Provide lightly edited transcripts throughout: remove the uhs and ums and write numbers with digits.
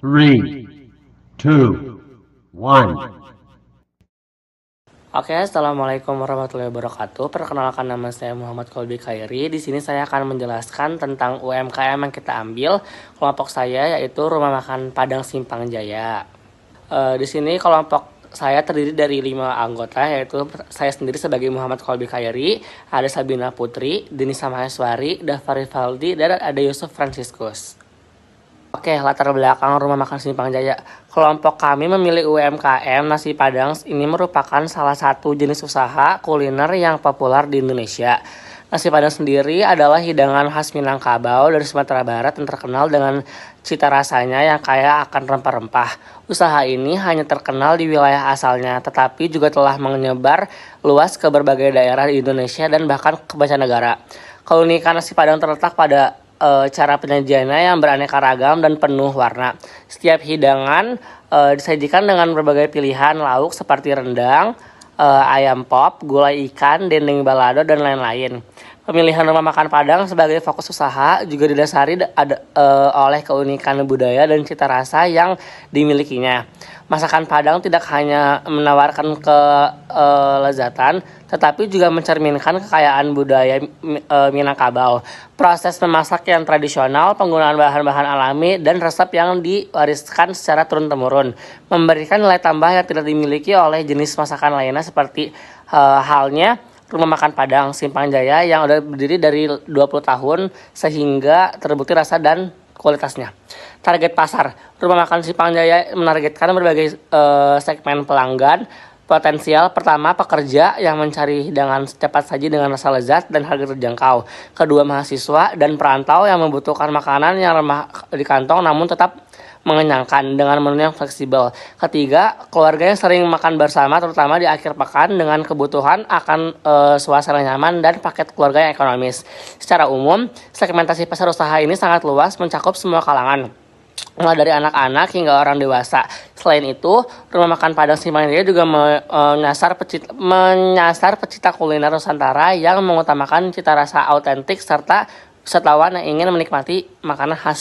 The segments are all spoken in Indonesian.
Three, two, one. Oke, assalamualaikum warahmatullahi wabarakatuh. Perkenalkan, nama saya Muhammad Kolbi Khairi. Di sini saya akan menjelaskan tentang UMKM yang kita ambil. Kelompok saya yaitu Rumah Makan Padang Simpang Jaya. Di sini kelompok saya terdiri dari 5 anggota, yaitu saya sendiri sebagai Muhammad Kolbi Khairi, ada Sabina Putri, Denisa Maheswari, Dava Rivaldi, dan ada Yusuf Franciscus. Oke, latar belakang Rumah Makan Simpang Jaya. Kelompok kami memilih UMKM Nasi Padang. Ini merupakan salah satu jenis usaha kuliner yang populer di Indonesia. Nasi Padang sendiri adalah hidangan khas Minangkabau dari Sumatera Barat yang terkenal dengan cita rasanya yang kaya akan rempah-rempah. Usaha ini hanya terkenal di wilayah asalnya, tetapi juga telah menyebar luas ke berbagai daerah di Indonesia dan bahkan ke mancanegara. Keunikan nasi Padang terletak pada cara penyajiannya yang beraneka ragam dan penuh warna. Setiap hidangan disajikan dengan berbagai pilihan lauk seperti rendang, ayam pop, gulai ikan, dendeng balado, dan lain-lain. Pemilihan rumah makan Padang sebagai fokus usaha juga didasari oleh keunikan budaya dan cita rasa yang dimilikinya. Masakan Padang tidak hanya menawarkan kelezatan, tetapi juga mencerminkan kekayaan budaya Minangkabau. Proses memasak yang tradisional, penggunaan bahan-bahan alami, dan resep yang diwariskan secara turun-temurun memberikan nilai tambah yang tidak dimiliki oleh jenis masakan lainnya seperti halnya Rumah Makan Padang Simpang Jaya yang udah berdiri dari 20 tahun sehingga terbukti rasa dan kualitasnya. Target pasar. Rumah Makan Simpang Jaya menargetkan berbagai segmen pelanggan potensial. Pertama, pekerja yang mencari hidangan cepat saji dengan rasa lezat dan harga terjangkau. Kedua, mahasiswa dan perantau yang membutuhkan makanan yang remah di kantong namun tetap mengenyangkan dengan menu yang fleksibel. Ketiga, keluarga yang sering makan bersama terutama di akhir pekan dengan kebutuhan akan suasana nyaman dan paket keluarga yang ekonomis. Secara umum, segmentasi pasar usaha ini sangat luas, mencakup semua kalangan, mulai dari anak-anak hingga orang dewasa. Selain itu, Rumah Makan Padang Simpang Jaya juga menyasar pecinta kuliner Nusantara yang mengutamakan cita rasa autentik serta wisatawan yang ingin menikmati makanan khas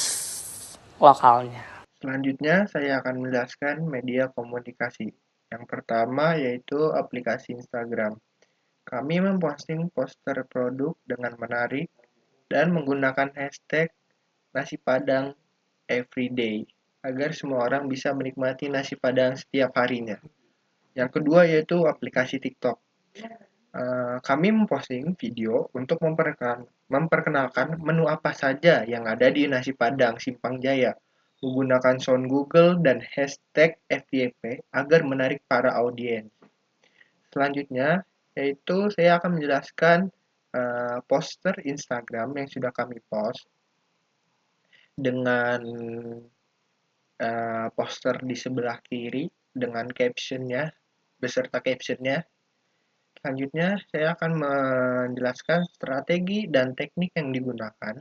lokalnya. Selanjutnya, saya akan menjelaskan media komunikasi. Yang pertama yaitu aplikasi Instagram. Kami memposting poster produk dengan menarik dan menggunakan hashtag nasi padang everyday agar semua orang bisa menikmati nasi padang setiap harinya. Yang kedua yaitu aplikasi TikTok. Kami memposting video untuk memperkenalkan menu apa saja yang ada di nasi padang Simpang Jaya menggunakan sound Google dan hashtag FYP agar menarik para audiens. Selanjutnya, yaitu saya akan menjelaskan poster Instagram yang sudah kami post dengan poster di sebelah kiri dengan captionnya beserta captionnya. Selanjutnya, saya akan menjelaskan strategi dan teknik yang digunakan.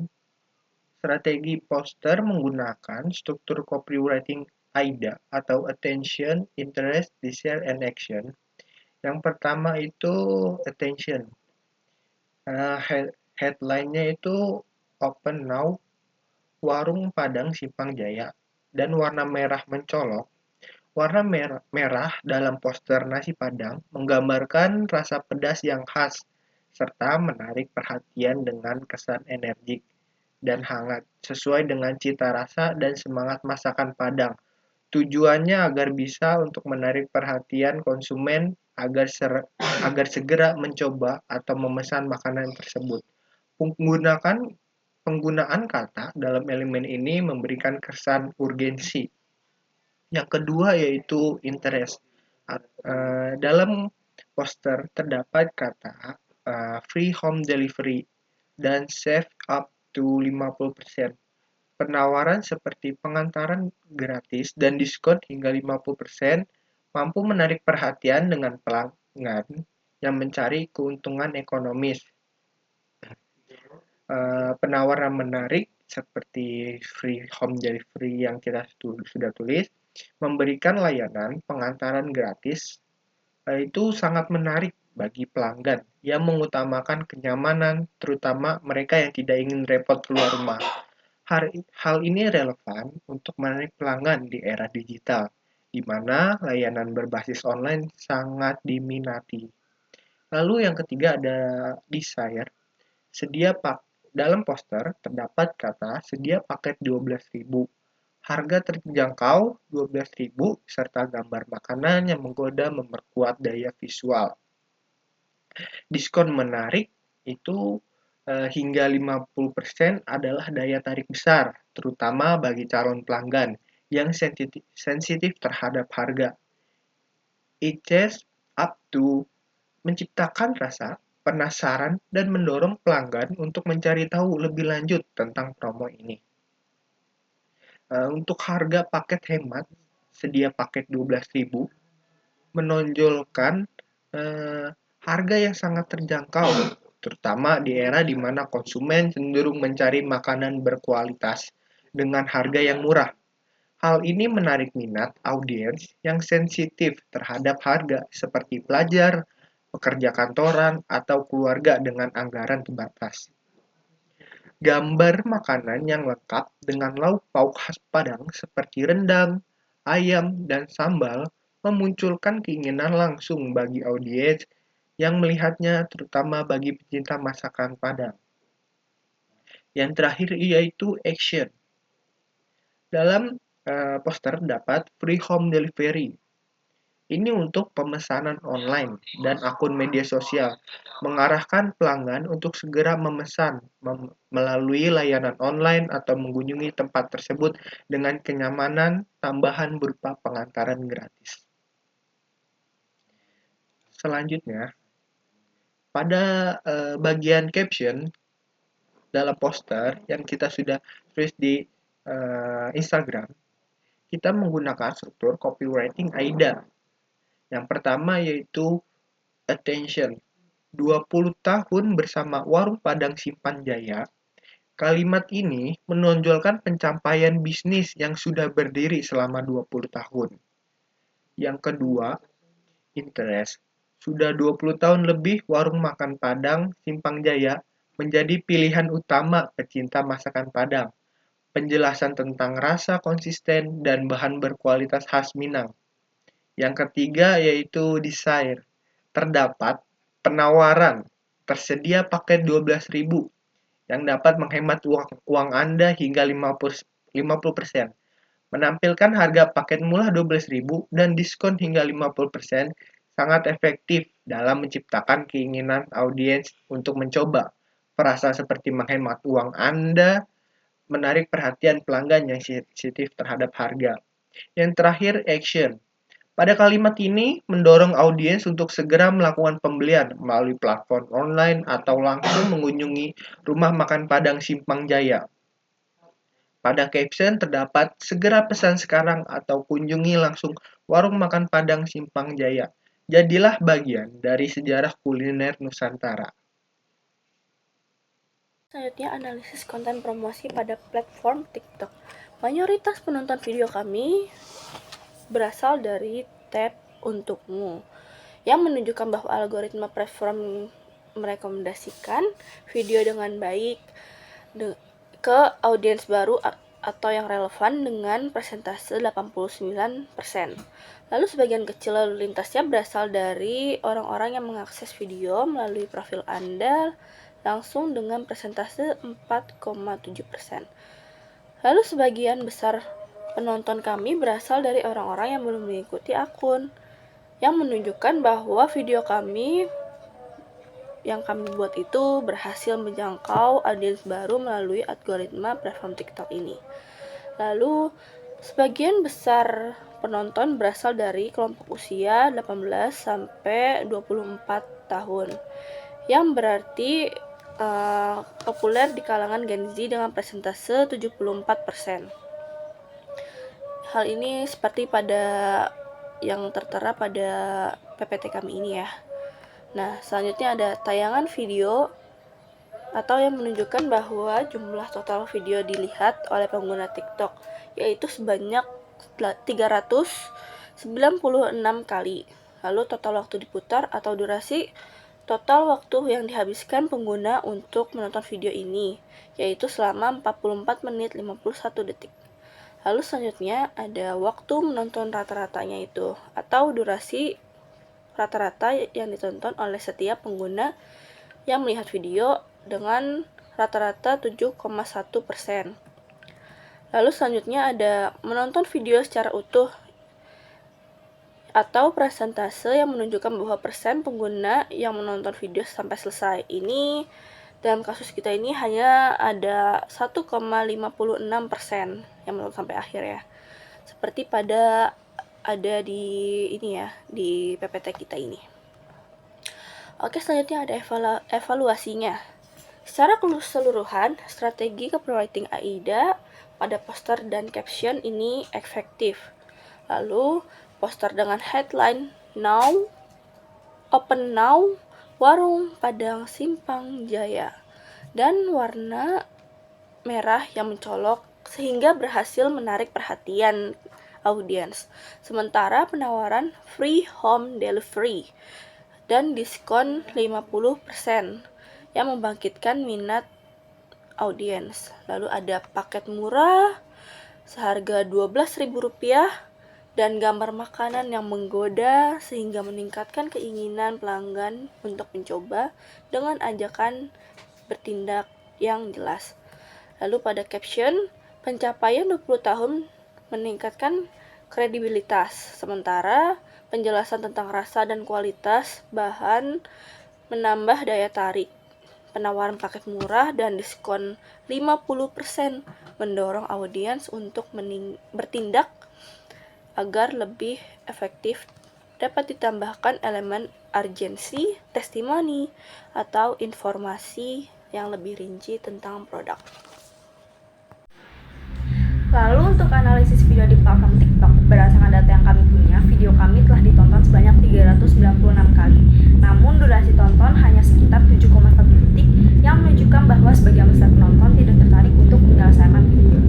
Strategi poster menggunakan struktur copywriting AIDA atau Attention, Interest, Desire, and Action. Yang pertama itu attention. Headline-nya itu Open Now, Warung Padang Simpang Jaya, dan warna merah mencolok. Warna merah dalam poster nasi Padang menggambarkan rasa pedas yang khas, serta menarik perhatian dengan kesan energik dan hangat, sesuai dengan cita rasa dan semangat masakan Padang. Tujuannya agar bisa untuk menarik perhatian konsumen agar segera mencoba atau memesan makanan tersebut. Penggunaan kata dalam elemen ini memberikan kesan urgensi. Yang kedua yaitu interest. Dalam poster terdapat kata free home delivery dan save up to 50%. Penawaran seperti pengantaran gratis dan diskon hingga 50% mampu menarik perhatian dengan pelanggan yang mencari keuntungan ekonomis. Penawaran menarik seperti free home delivery yang kita sudah tulis, memberikan layanan pengantaran gratis, itu sangat menarik bagi pelanggan yang mengutamakan kenyamanan, terutama mereka yang tidak ingin repot keluar rumah. Hal ini relevan untuk menarik pelanggan di era digital, di mana layanan berbasis online sangat diminati. Lalu yang ketiga ada desire. Dalam poster terdapat kata sedia paket 12.000. Harga terjangkau 12.000 serta gambar makanan yang menggoda memperkuat daya visual. Diskon menarik itu hingga 50% adalah daya tarik besar, terutama bagi calon pelanggan yang sensitif terhadap harga. It says up to menciptakan rasa penasaran dan mendorong pelanggan untuk mencari tahu lebih lanjut tentang promo ini. Untuk harga paket hemat, sedia paket 12.000 menonjolkan harga yang sangat terjangkau, terutama di era di mana konsumen cenderung mencari makanan berkualitas dengan harga yang murah. Hal ini menarik minat audiens yang sensitif terhadap harga seperti pelajar, pekerja kantoran, atau keluarga dengan anggaran terbatas. Gambar makanan yang lengkap dengan lauk pauk khas Padang seperti rendang, ayam, dan sambal memunculkan keinginan langsung bagi audiens yang melihatnya, terutama bagi pecinta masakan Padang. Yang terakhir yaitu action. Dalam poster dapat free home delivery. Ini untuk pemesanan online dan akun media sosial, mengarahkan pelanggan untuk segera memesan melalui layanan online atau mengunjungi tempat tersebut dengan kenyamanan tambahan berupa pengantaran gratis. Selanjutnya, pada bagian caption dalam poster yang kita sudah tulis di Instagram, kita menggunakan struktur copywriting AIDA. Yang pertama yaitu attention. 20 tahun bersama Warung Padang Simpan Jaya. Kalimat ini menonjolkan pencapaian bisnis yang sudah berdiri selama 20 tahun. Yang kedua, interest. Sudah 20 tahun lebih Warung Makan Padang Simpang Jaya menjadi pilihan utama pecinta masakan Padang. Penjelasan tentang rasa konsisten dan bahan berkualitas khas Minang. Yang ketiga yaitu desire. Terdapat penawaran tersedia paket 12.000 yang dapat menghemat uang Anda hingga 50%. Menampilkan harga paket murah 12.000 dan diskon hingga 50% sangat efektif dalam menciptakan keinginan audiens untuk mencoba. Perasaan seperti menghemat uang Anda menarik perhatian pelanggan yang sensitif terhadap harga. Yang terakhir, action. Pada kalimat ini, mendorong audiens untuk segera melakukan pembelian melalui platform online atau langsung mengunjungi rumah makan Padang Simpang Jaya. Pada caption terdapat segera pesan sekarang atau kunjungi langsung warung makan Padang Simpang Jaya. Jadilah bagian dari sejarah kuliner Nusantara. Selanjutnya, analisis konten promosi pada platform TikTok. Mayoritas penonton video kami berasal dari tab Untukmu yang menunjukkan bahwa algoritma platform merekomendasikan video dengan baik ke audiens baru atau yang relevan dengan persentase 89%. Lalu sebagian kecil lalu lintasnya berasal dari orang-orang yang mengakses video melalui profil Anda langsung dengan persentase 4,7%. Lalu sebagian besar penonton kami berasal dari orang-orang yang belum mengikuti akun, yang menunjukkan bahwa video kami yang kami buat itu berhasil menjangkau audiens baru melalui algoritma platform TikTok ini. Lalu, sebagian besar penonton berasal dari kelompok usia 18 sampai 24 tahun, yang berarti populer di kalangan Gen Z dengan persentase 74%. Hal ini seperti pada yang tertera pada PPT kami ini ya. Nah, selanjutnya ada tayangan video atau yang menunjukkan bahwa jumlah total video dilihat oleh pengguna TikTok yaitu sebanyak 396 kali. Lalu total waktu diputar atau durasi total waktu yang dihabiskan pengguna untuk menonton video ini, yaitu selama 44 menit 51 detik. Lalu selanjutnya ada waktu menonton rata-ratanya itu, atau durasi rata-rata yang ditonton oleh setiap pengguna yang melihat video dengan rata-rata 7,1%. Lalu selanjutnya ada menonton video secara utuh atau persentase yang menunjukkan bahwa persen pengguna yang menonton video sampai selesai. Ini dalam kasus kita ini hanya ada 1,56% yang menonton sampai akhir ya. Seperti ada di ini ya, di PPT kita ini. Oke, selanjutnya ada evaluasinya. Secara keseluruhan, strategi copywriting AIDA pada poster dan caption ini efektif. Lalu, poster dengan headline Now, Open Now, Warung Padang Simpang Jaya, dan warna merah yang mencolok sehingga berhasil menarik perhatian audiens. Sementara penawaran free home delivery dan diskon 50% yang membangkitkan minat audiens. Lalu ada paket murah seharga Rp12.000 dan gambar makanan yang menggoda sehingga meningkatkan keinginan pelanggan untuk mencoba dengan ajakan bertindak yang jelas. Lalu pada caption, pencapaian 20 tahun meningkatkan kredibilitas, sementara penjelasan tentang rasa dan kualitas bahan menambah daya tarik. Penawaran paket murah dan diskon 50% mendorong audiens untuk bertindak agar lebih efektif. Dapat ditambahkan elemen urgensi, testimoni, atau informasi yang lebih rinci tentang produk. Lalu untuk analisis video di platform TikTok, berdasarkan data yang kami punya, video kami telah ditonton sebanyak 396 kali. Namun durasi tonton hanya sekitar 7,1 detik yang menunjukkan bahwa sebagian besar penonton tidak tertarik untuk menyelesaikan video.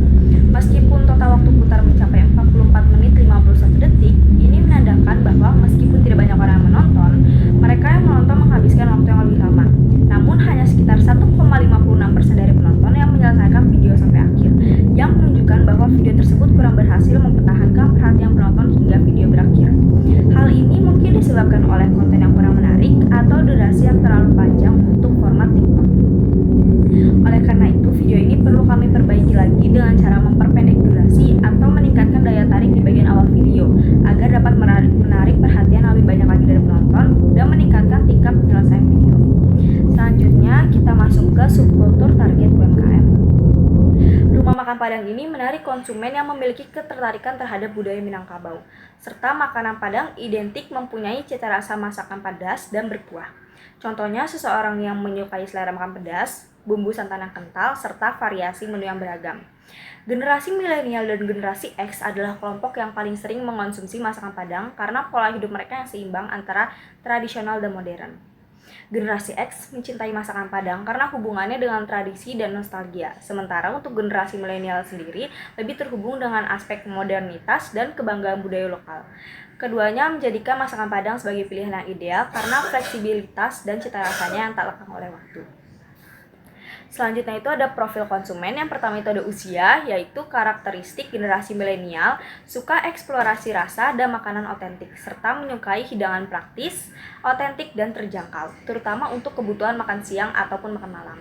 Meskipun total waktu putar mencapai 44 menit 51 detik, ini menandakan bahwa meskipun tidak banyak orang yang menonton, mereka yang menonton menghabiskan waktu yang lebih lama. Namun hanya sekitar 1,56% dari penonton yang menyelesaikan video sampai akhir, yang menunjukkan bahwa video tersebut kurang berhasil mempertahankan perhatian penonton hingga video berakhir. Hal ini mungkin disebabkan oleh konten yang kurang menarik atau durasi yang terlalu panjang untuk format TikTok. Oleh karena itu, video ini perlu kami perbaiki lagi dengan cara memperpendek durasi atau meningkatkan daya tarik di bagian awal video agar dapat menarik perhatian lebih banyak lagi dari penonton dan meningkatkan tingkat penyelesaian video. Selanjutnya, kita masuk ke subkultur target UMKM. Rumah makan Padang ini menarik konsumen yang memiliki ketertarikan terhadap budaya Minangkabau, serta makanan Padang identik mempunyai cita rasa masakan pedas dan berkuah. Contohnya seseorang yang menyukai selera makan pedas, bumbu santan yang kental, serta variasi menu yang beragam. Generasi milenial dan generasi X adalah kelompok yang paling sering mengonsumsi masakan Padang karena pola hidup mereka yang seimbang antara tradisional dan modern. Generasi X mencintai masakan Padang karena hubungannya dengan tradisi dan nostalgia. Sementara untuk generasi milenial sendiri lebih terhubung dengan aspek modernitas dan kebanggaan budaya lokal. Keduanya menjadikan masakan Padang sebagai pilihan yang ideal karena fleksibilitas dan cita rasanya yang tak lekang oleh waktu. Selanjutnya itu ada profil konsumen. Yang pertama itu ada usia, yaitu karakteristik generasi milenial suka eksplorasi rasa dan makanan otentik, serta menyukai hidangan praktis, otentik, dan terjangkau, terutama untuk kebutuhan makan siang ataupun makan malam.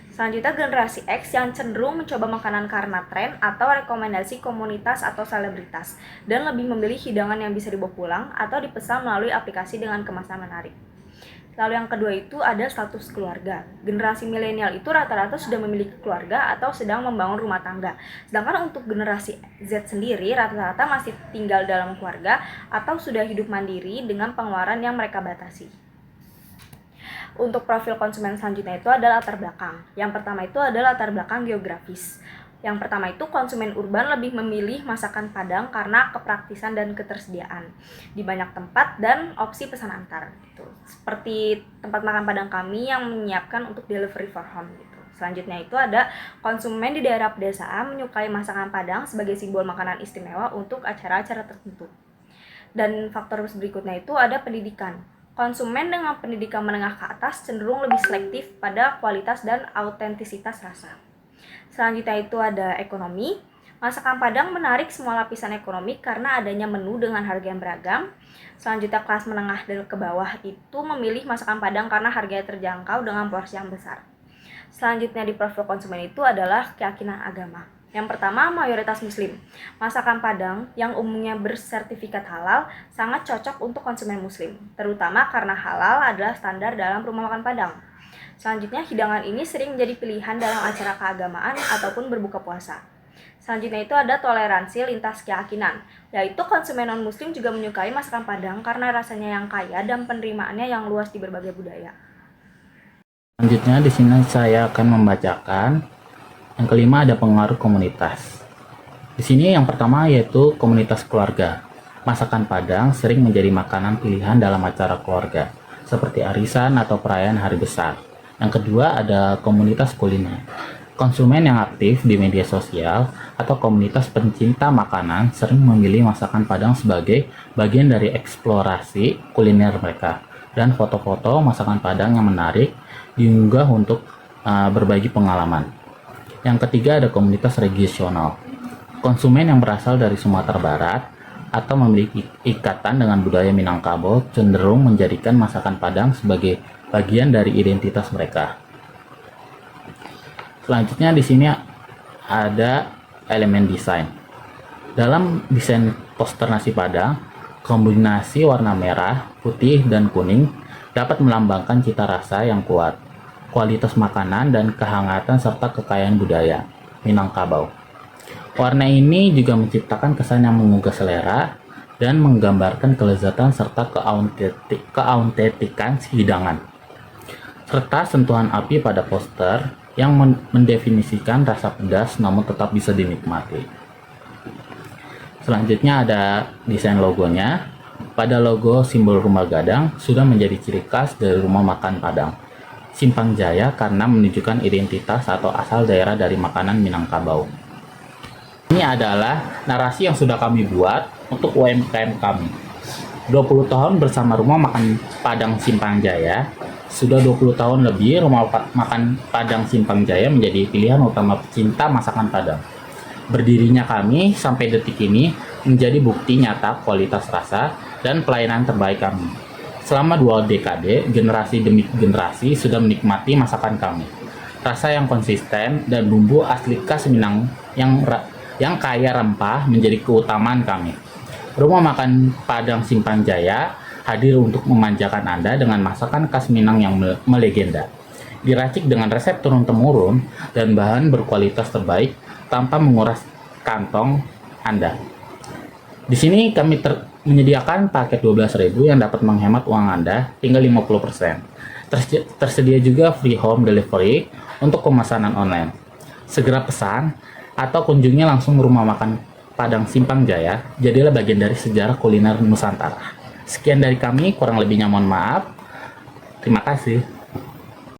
Selanjutnya generasi X yang cenderung mencoba makanan karena tren atau rekomendasi komunitas atau selebritas, dan lebih memilih hidangan yang bisa dibawa pulang atau dipesan melalui aplikasi dengan kemasan menarik. Lalu yang kedua itu ada status keluarga. Generasi milenial itu rata-rata sudah memiliki keluarga atau sedang membangun rumah tangga. Sedangkan untuk generasi Z sendiri rata-rata masih tinggal dalam keluarga atau sudah hidup mandiri dengan pengeluaran yang mereka batasi. Untuk profil konsumen selanjutnya itu adalah latar belakang. Yang pertama itu adalah latar belakang geografis. Yang pertama itu konsumen urban lebih memilih masakan Padang karena kepraktisan dan ketersediaan di banyak tempat dan opsi pesan antar gitu. Seperti tempat makan Padang kami yang menyiapkan untuk delivery for home gitu. Selanjutnya itu ada konsumen di daerah pedesaan menyukai masakan Padang sebagai simbol makanan istimewa untuk acara-acara tertentu. Dan faktor berikutnya itu ada pendidikan. Konsumen dengan pendidikan menengah ke atas cenderung lebih selektif pada kualitas dan autentisitas rasa. Selanjutnya itu ada ekonomi. Masakan Padang menarik semua lapisan ekonomi karena adanya menu dengan harga yang beragam. Selanjutnya kelas menengah dan ke bawah itu memilih masakan Padang karena harganya terjangkau dengan porsi yang besar. Selanjutnya di profil konsumen itu adalah keyakinan agama. Yang pertama, mayoritas muslim. Masakan Padang yang umumnya bersertifikat halal sangat cocok untuk konsumen muslim, terutama karena halal adalah standar dalam rumah makan Padang. Selanjutnya, hidangan ini sering menjadi pilihan dalam acara keagamaan ataupun berbuka puasa. Selanjutnya itu ada toleransi lintas keyakinan, yaitu konsumen non-muslim juga menyukai masakan Padang karena rasanya yang kaya dan penerimaannya yang luas di berbagai budaya. Selanjutnya di sini saya akan membacakan yang kelima ada pengaruh komunitas. Di sini yang pertama yaitu komunitas keluarga. Masakan Padang sering menjadi makanan pilihan dalam acara keluarga, seperti arisan atau perayaan hari besar. Yang kedua ada komunitas kuliner. Konsumen yang aktif di media sosial atau komunitas pencinta makanan sering memilih masakan Padang sebagai bagian dari eksplorasi kuliner mereka. Dan foto-foto masakan Padang yang menarik diunggah untuk berbagi pengalaman. Yang ketiga ada komunitas regional. Konsumen yang berasal dari Sumatera Barat atau memiliki ikatan dengan budaya Minangkabau cenderung menjadikan masakan Padang sebagai bagian dari identitas mereka. Selanjutnya di sini ada elemen desain. Dalam desain poster nasi Padang, kombinasi warna merah, putih, dan kuning dapat melambangkan cita rasa yang kuat, kualitas makanan, dan kehangatan serta kekayaan budaya Minangkabau. Warna ini juga menciptakan kesan yang menggugah selera dan menggambarkan kelezatan serta keautentikan hidangan, serta sentuhan api pada poster yang mendefinisikan rasa pedas namun tetap bisa dinikmati. Selanjutnya ada desain logonya. Pada logo simbol rumah gadang sudah menjadi ciri khas dari rumah makan Padang Simpang Jaya karena menunjukkan identitas atau asal daerah dari makanan Minangkabau. Ini adalah narasi yang sudah kami buat untuk UMKM kami. 20 tahun bersama rumah makan Padang Simpang Jaya. Sudah 20 tahun lebih rumah makan Padang Simpang Jaya menjadi pilihan utama pecinta masakan Padang. Berdirinya kami sampai detik ini menjadi bukti nyata kualitas rasa dan pelayanan terbaik kami. Selama 2 dekade, generasi demi generasi sudah menikmati masakan kami. Rasa yang konsisten dan bumbu asli khas Minang yang kaya rempah menjadi keutamaan kami. Rumah makan Padang Simpang Jaya hadir untuk memanjakan Anda dengan masakan khas Minang yang melegenda. Diracik dengan resep turun-temurun dan bahan berkualitas terbaik tanpa menguras kantong Anda. Di sini kami menyediakan paket 12.000 yang dapat menghemat uang Anda hingga 50%. Tersedia juga free home delivery untuk pemesanan online. Segera pesan atau kunjungi langsung rumah makan Padang Simpang Jaya, jadilah bagian dari sejarah kuliner Nusantara. Sekian dari kami, kurang lebihnya mohon maaf. Terima kasih.